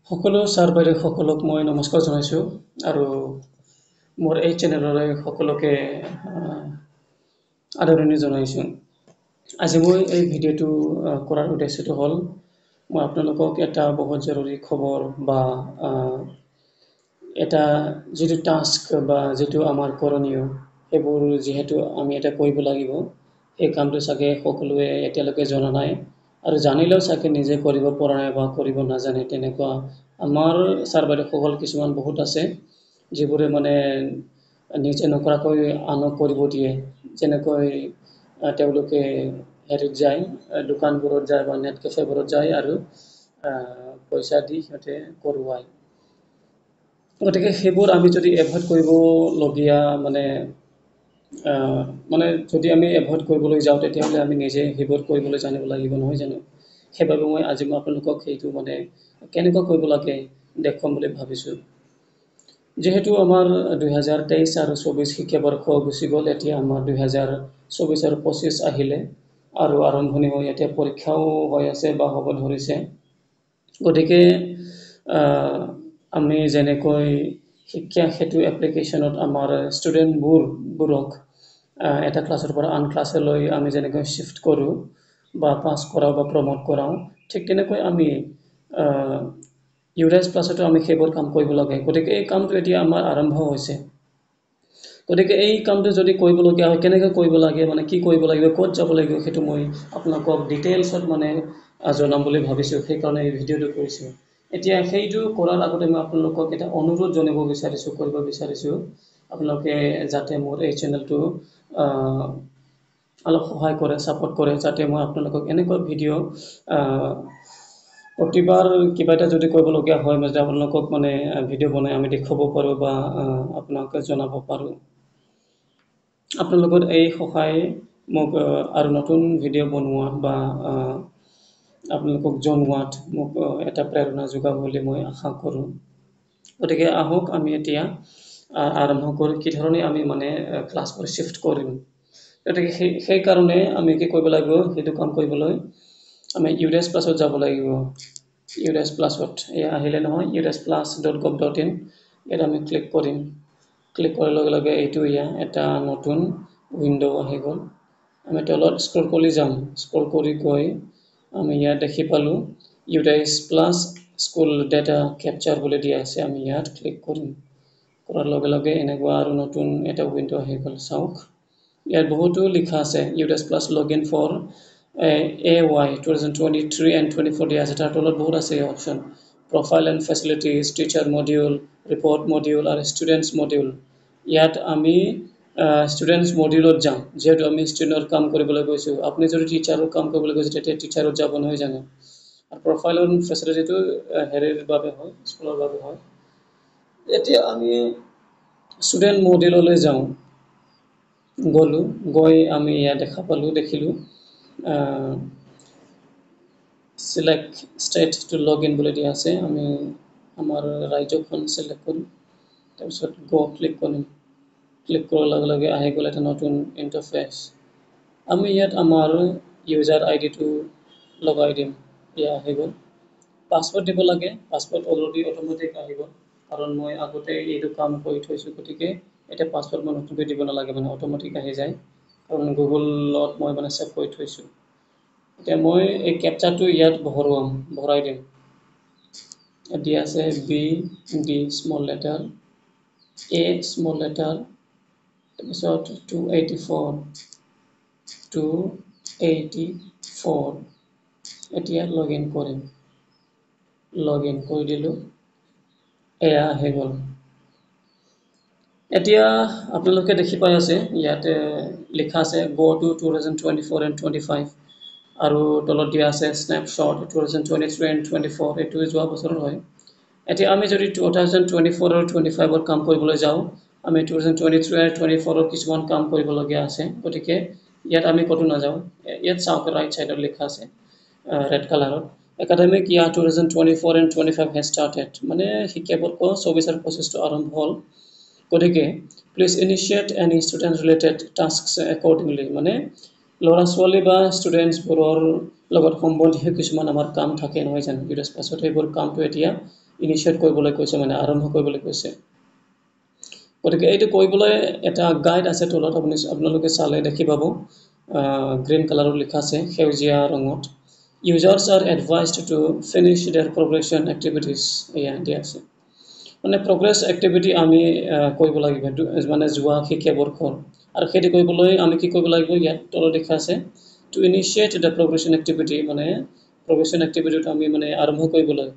সকলো ছাৰ বাইদেউ সকলক মই নমস্কাৰ জনাইছোঁ আৰু মোৰ এই চেনেললৈ সকলোকে আদৰণি জনাইছোঁ। আজি মই এই ভিডিঅ'টো কৰাৰ উদ্দেশ্যটো হ'ল মই আপোনালোকক এটা বহুত জৰুৰী খবৰ বা এটা যিটো টাস্ক বা যিটো আমাৰ কৰণীয় সেইবোৰ যিহেতু আমি এটা কৰিব লাগিব, সেই কামটো চাগে সকলোৱে এতিয়ালৈকে জনা নাই আৰু জানিলেও চাগে নিজে কৰিব পৰা নাই বা কৰিব নাজানে তেনেকুৱা আমাৰ ছাৰ বাইদেউসকল কিছুমান বহুত আছে যিবোৰে মানে নিজে নকৰাকৈ আনক কৰিব দিয়ে। যেনেকৈ তেওঁলোকে হেৰিত যায়, দোকানবোৰত যায় বা নেট কেফেবোৰত যায় আৰু পইচা দি সিহঁতে কৰোৱায়। গতিকে সেইবোৰ আমি যদি এভইড কৰিবলগীয়া মানে যদি আমি এভইড কৰিবলৈ যাওঁ তেতিয়াহ'লে আমি নিজে সেইবোৰ কৰিবলৈ জানিব লাগিব, নহয় জানো? সেইবাবে আজি মই আপোনালোকক সেইটো কেনেকুৱা কৰিব লাগে দেখুৱাম বুলি ভাবিছোঁ। যিহেতু আমাৰ 2023 আৰু 24 শিক্ষাবৰ্ষ গুচি গ'ল, এতিয়া আমাৰ 2024 আৰু 25 আহিলে আৰু আৰম্ভণি হৈ এতিয়া পৰীক্ষাও হৈ আছে বা হ'ব ধৰিছে। গতিকে আমি যেনেকৈ শিক্ষা সেতু এপ্লিকেশ্যনত আমাৰ ষ্টুডেণ্টবোৰক এটা ক্লাছৰ পৰা আন ক্লাছলৈ আমি যেনেকৈ শিফ্ট কৰোঁ বা পাছ কৰাওঁ বা প্ৰমোট কৰাওঁ, ঠিক তেনেকৈ আমি ইউৰাইজ প্লাছতো আমি সেইবোৰ কাম কৰিব লাগে। গতিকে এই কামটো এতিয়া আমাৰ আৰম্ভ হৈছে। গতিকে এই কামটো যদি কৰিবলগীয়া হয়, কেনেকৈ কৰিব লাগে, কি কৰিব লাগিব, ক'ত যাব লাগিব, সেইটো মই আপোনালোকক ডিটেইলছত জনাম বুলি ভাবিছোঁ। সেইকাৰণে এই ভিডিঅ'টো কৰিছোঁ। এতিয়া সেইটো কৰাৰ আগতে মই আপোনালোকক এটা অনুৰোধ জনাব কৰিব বিচাৰিছোঁ। আপোনালোকে যাতে মোৰ এই চেনেলটো অলপ সহায় কৰে, ছাপোৰ্ট কৰে, যাতে মই আপোনালোকক এনেকুৱা ভিডিঅ' প্ৰতিবাৰ কিবা এটা যদি কৰিবলগীয়া হয়, মই আপোনালোকক ভিডিঅ' বনাই আমি দেখুৱাব পাৰোঁ বা আপোনালোকে জনাব পাৰোঁ। আপোনালোকৰ এই সহায় মোক আৰু নতুন ভিডিঅ' বনোৱাত বা আপোনালোকক জনোৱাত মোক এটা প্ৰেৰণা যোগাব বুলি মই আশা কৰোঁ। গতিকে আহক আমি এতিয়া আৰম্ভ কৰোঁ কি ধৰণে আমি ক্লাছবোৰ শিফ্ট কৰিম। গতিকে সেইকাৰণে আমি কি কৰিব লাগিব, সেইটো কাম কৰিবলৈ আমি ইউৰাইজ প্লাছত যাব লাগিব। ইউৰাইজ প্লাছত এয়া আহিলে নহয়, uraizplus.gov.in, ইয়াত আমি ক্লিক কৰিম। ক্লিক কৰাৰ লগে লগে এইটো এটা নতুন উইণ্ড' আহি গ'ল। আমি তলত স্ক্ৰল কৰি যাম। স্ক্ৰল কৰি গৈ আমি ইয়াত দেখি পালোঁ ইউৰাইজ প্লাছ স্কুল ডেটা কেপচাৰ বুলি দিয়া আছে। আমি ইয়াত ক্লিক কৰিম। কৰাৰ লগে লগে এনেকুৱা আৰু নতুন এটা উইণ্ড' আহি গ'ল। চাওক, ইয়াত বহুতো লিখা আছে। ইউৰাইজ plus login for AY 2023 and 24 দিয়া আছে। তাৰ তলত বহুত আছে option. Profile and facilities, teacher module, report module আৰু ষ্টুডেণ্টছ মডিউল। ইয়াত আমি ষ্টুডেণ্টছ মডিউলত যাম, যিহেতু আমি ষ্টুডেণ্টৰ কাম কৰিবলৈ গৈছোঁ। আপুনি যদি টিচাৰৰ কাম কৰিবলৈ গৈছে তেতিয়া টিচাৰত যাব, নহয় জানো? আৰু প্ৰফাইল এণ্ড ফেচিলিটিটো হেৰিৰ বাবে হয়, স্কুলৰ বাবে হয়। এতিয়া আমি ষ্টুডেণ্ট মডিউললৈ যাওঁ। গৈ আমি ইয়াত দেখিলোঁ select state to log in বুলি দিয়া আছে। আমি আমাৰ ৰাজ্যখন চিলেক্ট কৰিম, তাৰপিছত ক্লিক কৰিম। ক্লিক কৰাৰ লগে লগে আহি গ'ল এটা নতুন ইণ্টাৰফেচ। আমি ইয়াত আমাৰ ইউজাৰ আইডিটো লগাই দিম। এয়া আহি গ'ল। পাছৱৰ্ড দিব লাগে। পাছৱৰ্ড অলৰেডি অট'মেটিক আহি গ'ল, কাৰণ মই আগতে এইটো কাম কৰি থৈছোঁ। গতিকে এতিয়া পাছৱৰ্ড মই নতুনকৈ দিব নালাগে, অট'মেটিক আহি যায়, কাৰণ গুগলত মই ছেভ কৰি থৈছোঁ। এতিয়া মই এই কেপচাৰটো ইয়াত ভৰাই দিম। ইয়াত দিয়া আছে BD small letter, A small letter, তাৰপিছত 284। এতিয়া লগ ইন কৰিম। লগ ইন কৰি দিলোঁ। এয়া আহি গ'ল। এতিয়া আপোনালোকে দেখি পাই আছে, ইয়াতে লিখা আছে Go to 2024 and 25, আৰু তলত দিয়া আছে স্নেপশ্বট 2023 and 24, এইটো যোৱা বছৰৰ হয়। এতিয়া আমি যদি 2024 আৰু 25ৰ কাম কৰিবলৈ যাওঁ, আমি 2023 আৰু 24ৰ কিছুমান কাম কৰিবলগীয়া আছে। গতিকে ইয়াত আমি ক'তো নাযাওঁ। ইয়াত চাওক, ৰাইট চাইডত লিখা আছে ৰেড কালাৰত, academic year 2024 and 25 has started, শিক্ষাবৰ্ষ 24 আৰু 25টো আৰম্ভ হ'ল। গতিকে please initiate any student related tasks accordingly, ল'ৰা ছোৱালী বা ষ্টুডেণ্টছবোৰৰ লগত সম্বন্ধীয় কিছুমান আমাৰ কাম থাকে, নহয় জানো? ইউৰাইজ প্লাছত সেইবোৰ কামটো এতিয়া ইনিশিয়েট কৰিবলৈ কৈছে মানে আৰম্ভ কৰিবলৈ কৈছে গতিকে এইটো কৰিবলৈ এটা গাইড আছে তলত আপোনালোকে চালে দেখি পাব গ্ৰীণ কালাৰত লিখা আছে সেউজীয়া ৰঙত users are advised to finish their progression activities এয়া দিয়া আছে মানে progress activity আমি কৰিব লাগিব মানে যোৱা শিক্ষা বৰ্ষৰ আৰু সেইটো কৰিবলৈ আমি কি কৰিব লাগিব ইয়াত তলত লিখা আছে to initiate the progression activity মানে progression activity আমি মানে আৰম্ভ কৰিবলৈ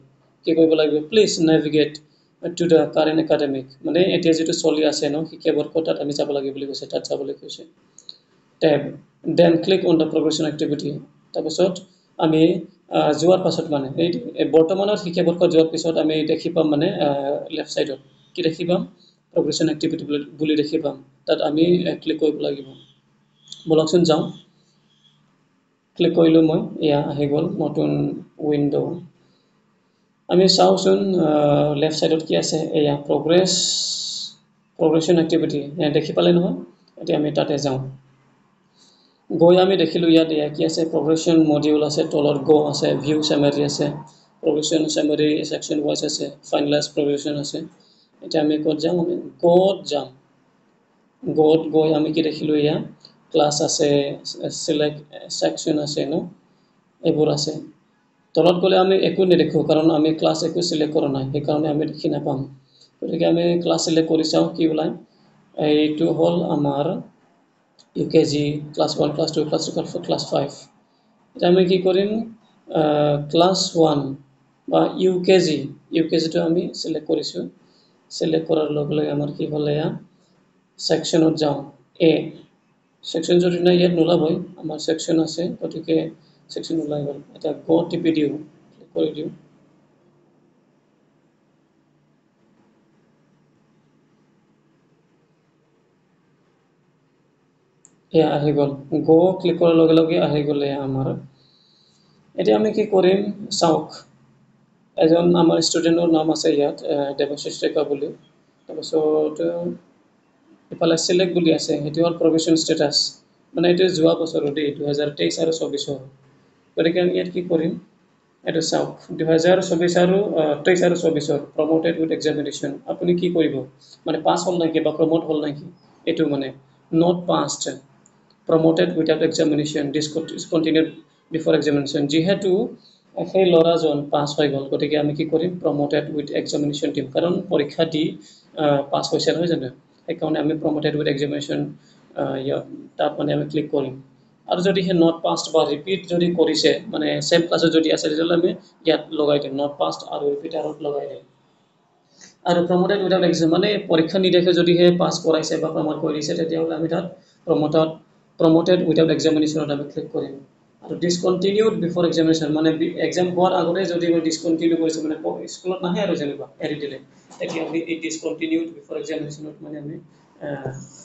কি কৰিব লাগিব please navigate to the current academic মানে এতিয়া যেটো চলি আছে ন শিক্ষা বৰ্ষ তাত আমি যাব লাগিব বুলি কৈছে তাত যাবলৈ কৈছে tab then click on the progression activity তাৰপিছত আমি যোৱাৰ পাছত মানে এই বৰ্তমানৰ শিক্ষা বৰ্ষত যোৱাৰ পিছত আমি দেখি পাম মানে লেফট সাইডত কি দেখি পাম progression activity বুলি দেখি পাম তাত আমি ক্লিক কৰিব লাগিব বলকচোন যাও ক্লিক কৰিলো মই ইয়া আহি গল নতুন উইন্ডো আমি চাওচোন লেফট সাইডত কি আছে এয়া progression activity এয়া দেখি পালে নহয় এতিয়া আমি তাতে যাও গৈ আমি দেখিলো ইয়াত এয়া কি আছে progression module আছে তলত go আছে view summary আছে progression summary section wise আছে finalize progression আছে এটা আমি ক'ত যাম আমি গত গৈ আমি কি দেখিলো ইয়া ক্লাস আছে select section আছে ন এবোৰ আছে তলত গলে আমি একো নেদেখো কাৰণ আমি ক্লাস একো সিলেক্ট কৰা নাই সেই কাৰণে আমি দেখি না পাম গতিকে আমি ক্লাস সিলেক্ট কৰি চাও কি ওলাই এইটো হল আমাৰ UKG class 1 class 2 class 3 class 5 এটা আমি কি কৰিম class 1 বা UKG টো আমি সিলেক্ট কৰিছো সিলেক্ট কৰাৰ লগে লগে আমাৰ কি হল ইয়া সেকশনত যাও এ সেকশন যদি না ইয়াত নোলাবই আমাৰ সেকশন আছে গতিকে সেকশন ওলাই গল এটা গো টিপি দিও ক্লিক কৰি দিও এয়া আহি গল গো ক্লিক কৰাৰ লগে লগে আহি গলে আমাৰ এতিয়া আমি কি কৰিম চাওক এজন আমাৰ ষ্টুডেন্টৰ নাম আছে ইয়াত দেৱশিষ ৰেখা বুলি তাৰপিছত ইফালে সিলেক্ট বুলি আছে হেতু হল প্ৰগ্ৰেছন ষ্টেটাস মানে এটো যোৱা বছৰ দেই 2023 আৰু 24 গতিকে আমি ইয়াত কি কৰিম এটো চাওক 2024 আৰু 23 আৰু 24 প্ৰমোটেড উইথ এক্সামিনেশন আপুনি কি কৰিব মানে পাস হল নাকি বা প্ৰমোট হল নাকি এটো মানে not passed promoted without examination discontinued before examination যেহেতু সেই লৰাজন পাস হৈ গল গতিকে আমি কি কৰিম promoted with examination টিম কাৰণ পৰীক্ষা দি পাস হৈছে নহয় জানো এই কাৰণে আমি promoted with examination তাত মানে আমি ক্লিক কৰিম আৰু যদি হে not passed বা repeat যদি কৰিছে মানে সেম ক্লাছত যদি আছে তেতিয়াহলে আমি ইয়াত লগাই দিম not passed আৰু repeat আৰু লগাই দিম আৰু promoted without exam মানে পৰীক্ষা নিদিয়াকৈ যদি হে পাস কৰাইছে বা প্ৰমোট কৰিছে তেতিয়াহলে আমি তাত promoted without examination আমি ক্লিক কৰিম আৰু discontinued before examination মানে এক্সাম হোৱাৰ আগতে যদি মই discontinue কৰিছে মানে স্কুলত নাহে আৰু যেনিবা এৰি দিলে তেতিয়া আমি এই discontinued before examination মানে আমি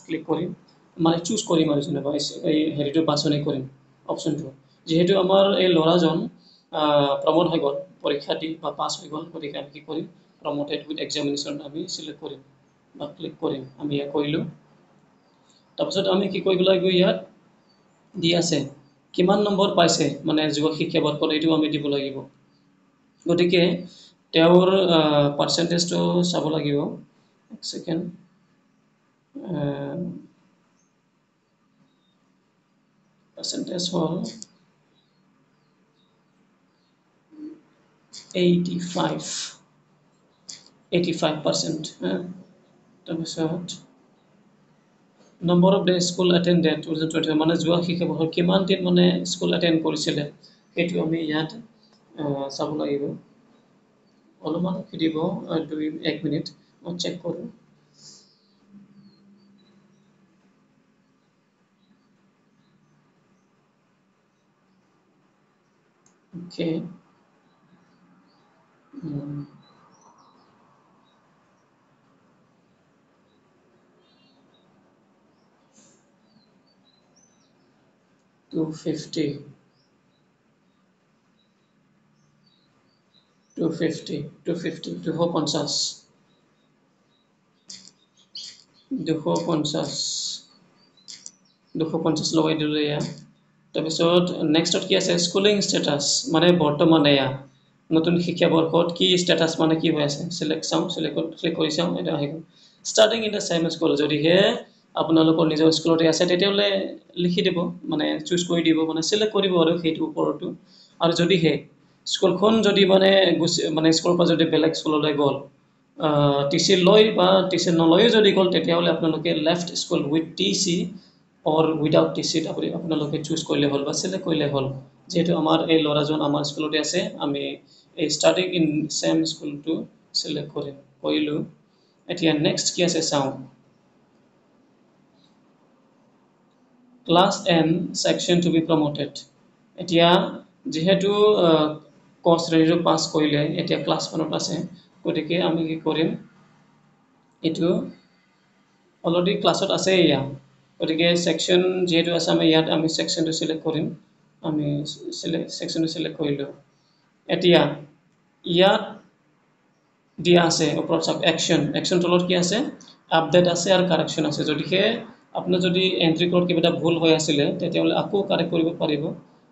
ক্লিক কৰিম মানে চুজ কৰিম আৰু যেনিবা এই হেৰিটো বাছনি কৰিম অপচনটো যেহেতু আমাৰ এই লৰাজন প্ৰমোট হৈ গল পৰীক্ষা দি বা পাস হৈ গল গতিকে আমি কি কৰিম promoted with examination আমি সিলেক্ট কৰিম বা ক্লিক কৰিম আমি ইয়া কৰিলো তাৰপিছত আমি কি কৰিব লাগিব ইয়াত দি আছে কিমান নম্বৰ পাইছে মানে যোৱা শিক্ষা বৰ্ষত এইটো আমি দিব লাগিব গতিকে তেওঁৰ পাৰ্সেন্টেজটো চাব লাগিব এক সেকেন্ড পাৰ্সেন্টেজ হল 85% তাৰপিছত number of days school attended 2020 মানে যোৱা শিক্ষা বৰ্ষত কিমান দিন মানে স্কুল এটেন্ড কৰিছিলে এটো আমি ইয়াত চাব লাগিব অলপমান দিব 1 মিনিট মই চেক কৰো okay 250 লগাই দিলে ইয়া তাৰপিছত নেক্সটত কি আছে স্কুলিং ষ্টেটাস মানে বৰ্তমান এয়া নতুন শিক্ষাবৰ্ষত কি ষ্টেটাছ মানে কি হৈ আছে সিলেক্ট চাওঁ সিলেক্টত ক্লিক কৰি চাওঁ এটা আহি গ'ল starting in the same school যদিহে আপোনালোকৰ নিজৰ স্কুলতে আছে তেতিয়াহ'লে লিখি দিব মানে চুজ কৰি দিব মানে সিলেক্ট কৰিব আৰু সেইটো ওপৰতো আৰু যদিহে স্কুলখন যদি মানে স্কুলৰ পৰা যদি বেলেগ স্কুললৈ গ'ল টিচি লৈ বা টিচি নলৈও যদি গ'ল তেতিয়াহ'লে আপোনালোকে left school with TC or without TC আপোনালোকে চুজ কৰিলে হ'ল বা সিলেক্ট কৰিলে হ'ল যেহেতু আমাৰ এই ল'ৰাজন আমাৰ স্কুলতে আছে আমি এই ষ্টাৰ্টিং ইন চেম স্কুলটো সিলেক্ট কৰিলোঁ এতিয়া নেক্সট কি আছে চাওঁ class and section to be promoted এতিয়া যেহেতু ক শ্ৰেণীটো পাছ কৰিলে এতিয়া ক্লাছ 1ত আছে গতিকে আমি কি কৰিম এইটো অলৰেডি ক্লাছত আছে ইয়া গতিকে সেকশন যেহেতু আছে আমি ইয়াত আমি সেকশনটো সিলেক্ট কৰিম আমি সেকশনটো সিলেক্ট কৰিলোঁ এতিয়া ইয়াত দিয়া আছে ওপৰত চাওক একশন তলত কি আছে আপডেট আছে আৰু কাৰেকশ্যন আছে যদিহে আপোনাৰ যদি এন্ট্ৰি কোড কিবা এটা ভুল হৈ আছিলে তেতিয়াহ'লে আকৌ কাৰেক্ট কৰিব পাৰিব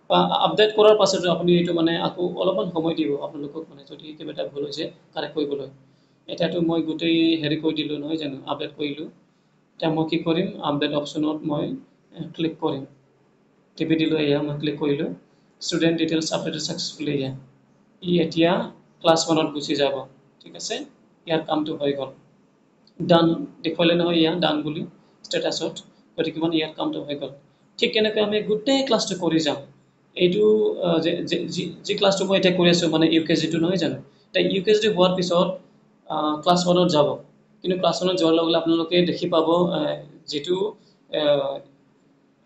বা আপডেট কৰাৰ পাছত আপুনি এইটো মানে আকৌ অলপমান সময় দিব আপোনালোকক মানে যদি কিবা এটা ভুল হৈছে কাৰেক্ট কৰিবলৈ এতিয়াতো মই গোটেই হেৰি কৰি দিলোঁ নহয় জানো আপডেট কৰিলোঁ এতিয়া মই কি কৰিম আপডেট অপশ্যনত মই ক্লিক কৰিম টিপি দিলোঁ এয়া মই ক্লিক কৰিলোঁ ষ্টুডেণ্ট ডিটেইলছ আপডেটেড ছাকচেছফুলি এয়া এতিয়া ক্লাছ 1ত গুচি যাব ঠিক আছে ইয়াৰ কামটো হৈ গ'ল ডান দেখুৱালে নহয় ইয়া ডান বুলি ষ্টেটাছত গতিকে মানে ইয়াৰ কামটো হৈ গ'ল ঠিক তেনেকৈ আমি গোটেই ক্লাছটো কৰি যাম এইটো যি ক্লাছটো মই এতিয়া কৰি আছোঁ মানে ইউকেজিটো নহয় জানো এতিয়া ইউকেজিটো হোৱাৰ পিছত ক্লাছ 1ত যাব কিন্তু ক্লাছ 1ত যোৱাৰ লগে লগে আপোনালোকে দেখি পাব যিটো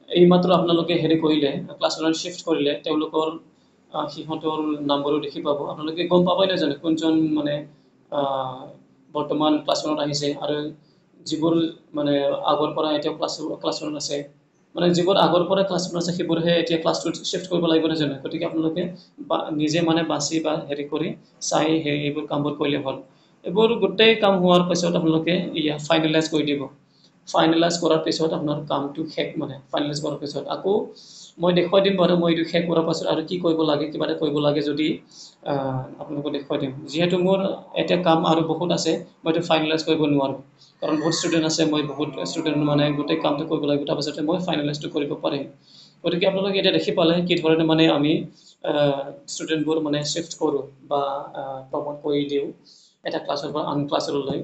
এইমাত্ৰ আপোনালোকে হেৰি কৰিলে ক্লাছ 1ত শিফ্ট কৰিলে তেওঁলোকৰ সিহঁতৰ নাম্বাৰো দেখি পাব আপোনালোকে গম পাবই নহয় জানো কোনজন মানে বৰ্তমান ক্লাছ 1ত আহিছে আৰু যিবোৰ মানে আগৰ পৰা এতিয়া ক্লাছ 1ত আছে মানে যিবোৰ আগৰ পৰা ক্লাছ 1ত আছে সেইবোৰহে এতিয়া ক্লাছ 2ত শিফ্ট কৰিব লাগিব নহয় জানো গতিকে আপোনালোকে নিজে মানে বাছি বা হেৰি কৰি চাই এইবোৰ কামবোৰ কৰিলে হ'ল এইবোৰ গোটেই কাম হোৱাৰ পিছত আপোনালোকে ইয়া ফাইনেলাইজ কৰি দিব ফাইনেলাইজ কৰাৰ পিছত আপোনাৰ কামটো শেষ মানে ফাইনেলাইজ কৰাৰ পিছত আকৌ মই দেখুৱাই দিম বাৰু মই এইটো শেষ কৰাৰ পাছত আৰু কি কৰিব লাগে কিবা এটা কৰিব লাগে যদি আপোনালোকক দেখুৱাই দিম যিহেতু মোৰ এতিয়া কাম আৰু বহুত আছে মই এইটো ফাইনেলাইজ কৰিব নোৱাৰোঁ কাৰণ বহুত ষ্টুডেণ্ট আছে মই বহুত ষ্টুডেণ্ট মানে গোটেই কামটো কৰিব লাগিব তাৰপাছতে মই ফাইনেলাইজটো কৰিব পাৰিম গতিকে আপোনালোকে এতিয়া দেখি পালে কি ধৰণে মানে আমি ষ্টুডেণ্টবোৰ মানে শিফ্ট কৰোঁ বা প্ৰমোট কৰি দিওঁ এটা ক্লাছৰ পৰা আন ক্লাছলৈ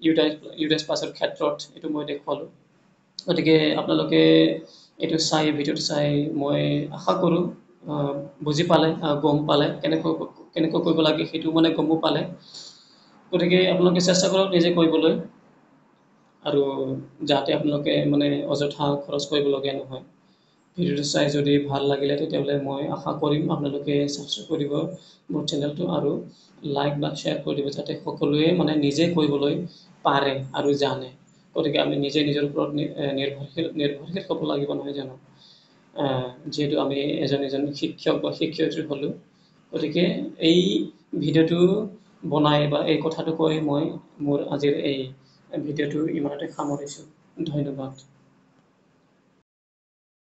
ইউডাইছ পাছৰ ক্ষেত্ৰত এইটো মই দেখুৱালোঁ গতিকে আপোনালোকে এইটো চাই ভিডিঅ'টো চাই মই আশা কৰোঁ বুজি পালে গম পালে কেনেকৈ কৰিব লাগে সেইটো মানে গমো পালে গতিকে আপোনালোকে চেষ্টা কৰক নিজে কৰিবলৈ আৰু যাতে আপোনালোকে মানে অযথা খৰচ কৰিবলগীয়া নহয় ভিডিঅ'টো চাই যদি ভাল লাগিলে তেতিয়াহ'লে মই আশা কৰিম আপোনালোকে ছাবস্ক্ৰাইব কৰিব মোৰ চেনেলটো আৰু লাইক বা শ্বেয়াৰ কৰি দিব যাতে সকলোৱে মানে নিজে কৰিবলৈ পাৰে আৰু জানে গতিকে আমি নিজে নিজৰ ওপৰত নিৰ্ভৰশীল হ'ব লাগিব নহয় জানো যিহেতু আমি এজন শিক্ষক বা শিক্ষয়িত্ৰী হ'লোঁ গতিকে এই ভিডিঅ'টো বনাই বা এই কথাটো কৈ মই মোৰ আজিৰ এই ভিডিঅ'টো ইমানতে সামৰিছোঁ ধন্যবাদ